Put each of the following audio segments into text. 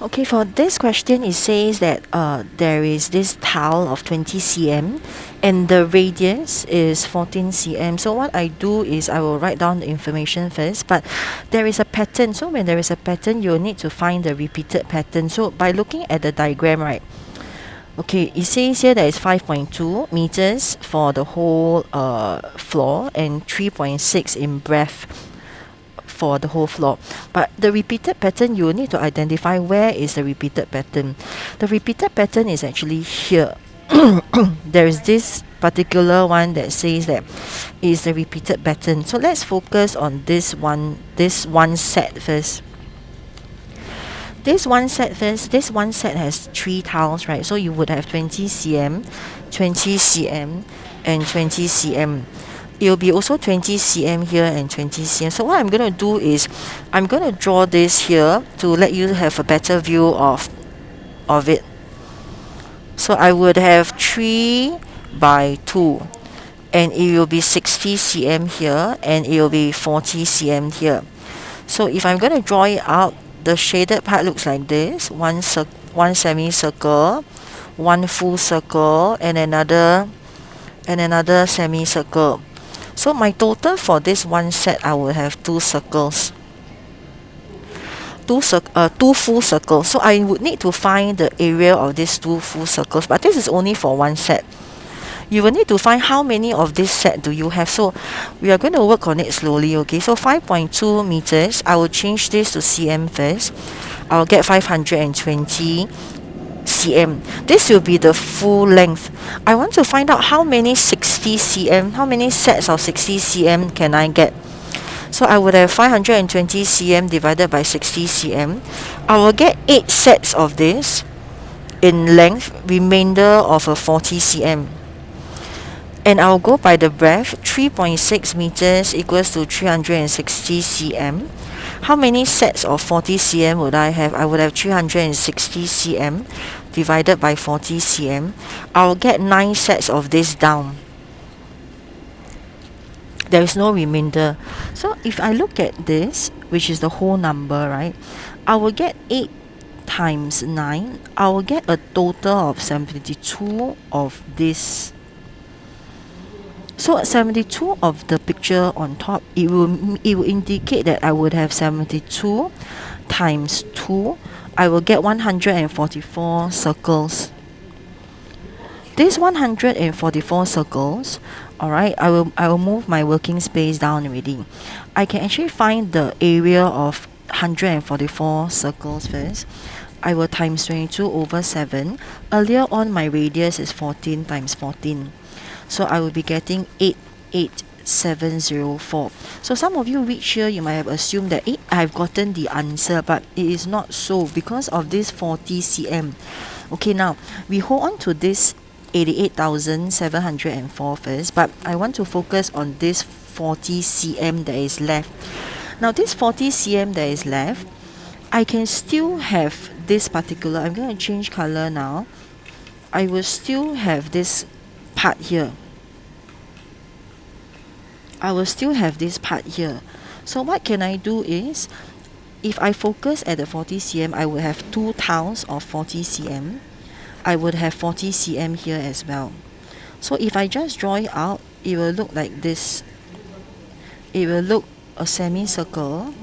Okay, for this question, it says that there is this tile of 20 cm and the radius is 14 cm. So what I do is I will write down the information first, but there is a pattern. So when there is a pattern, you'll need to find the repeated pattern. So by looking at the diagram, right? Okay, it says here that it's 5.2 meters for the whole floor and 3.6 in breadth for the whole floor. But the repeated pattern, you need to identify where is the repeated pattern. The repeated pattern is actually here. There is this particular one that says that is the repeated pattern. So let's focus on this one set first. This one set has 3 tiles, right? So you would have 20 cm, 20 cm, and 20 cm. It will be also 20 cm here and 20 cm. So what I'm going to do is I'm going to draw this here to let you have a better view of it. So I would have 3 by 2 and it will be 60 cm here and it will be 40 cm here. So if I'm going to draw it out, the shaded part looks like this: one semicircle, one full circle, and another semicircle. So my total for this one set, I will have 2 circles, two full circles. So I would need to find the area of these 2 full circles, but this is only for one set. You will need to find how many of this set do you have. So we are going to work on it slowly, okay? So 5.2 meters, I will change this to cm first. I'll get 520 cm. This will be the full length. I want to find out how many 60 cm, how many sets of 60 cm can I get. So I would have 520 cm divided by 60 cm. I will get 8 sets of this in length, remainder of a 40 cm. And I'll go by the breadth. 3.6 meters equals to 360 cm. How many sets of 40 cm would I have? I would have 360 cm divided by 40 cm. I'll get 9 sets of this down. There is no remainder. So if I look at this, which is the whole number, right? I will get 8 times 9. I will get a total of 72 of this. So 72 of the picture on top, it will indicate that I would have 72 times 2. I will get 144 circles. These 144 circles, alright, I will move my working space down already. I can actually find the area of 144 circles first. I will times 22 over 7. Earlier on, my radius is 14 times 14. So I will be getting 88704. So some of you reach here, you might have assumed that I've gotten the answer, but it is not so because of this 40 cm. Okay, now we hold on to this 88,704 first, but I want to focus on this 40 cm that is left. Now this 40 cm that is left, I can still have this particular, I'm going to change color now. I will still have this part here. I will still have this part here. So what can I do is, if I focus at the 40 cm, I will have 2 tiles of 40 cm. I would have 40 cm here as well. So if I just draw it out, it will look like this. It will look a semicircle,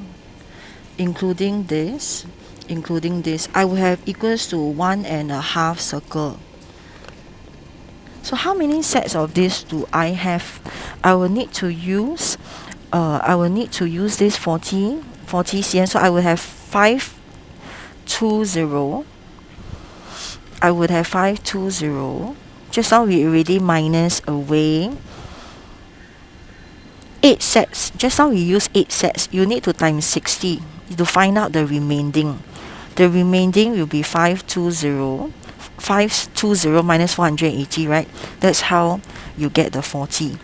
including this. I will have equals to 1.5 circle. So how many sets of this do I have? I will need to use this 40 cm. So I will have 520. I would have 520. Just now we already minus away 8 sets. Just now we use 8 sets. You need to times 60 to find out the remaining. The remaining will be 520. 520 minus 480, right? That's how you get the 40.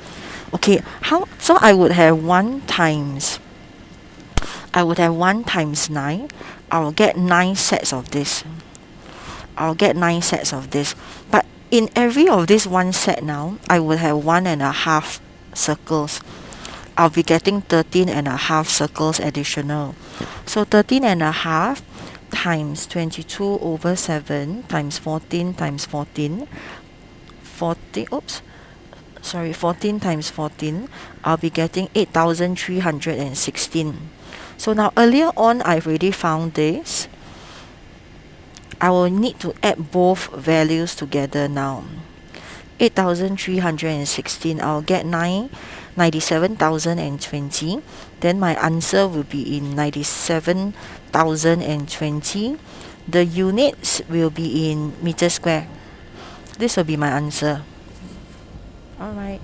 Okay, so I would have 1 times 9. I will get 9 sets of this. But in every of this one set now, I will have 1.5 circles. I'll be getting 13.5 circles additional. So 13.5 times 22 over 7 times 14 times 14, 14 times 14, I'll be getting 8,316. So now earlier on, I've already found this. I will need to add both values together now. 8,316, I'll get 97,020. Then my answer will be in 97,020. The units will be in meter square. This will be my answer. Alright.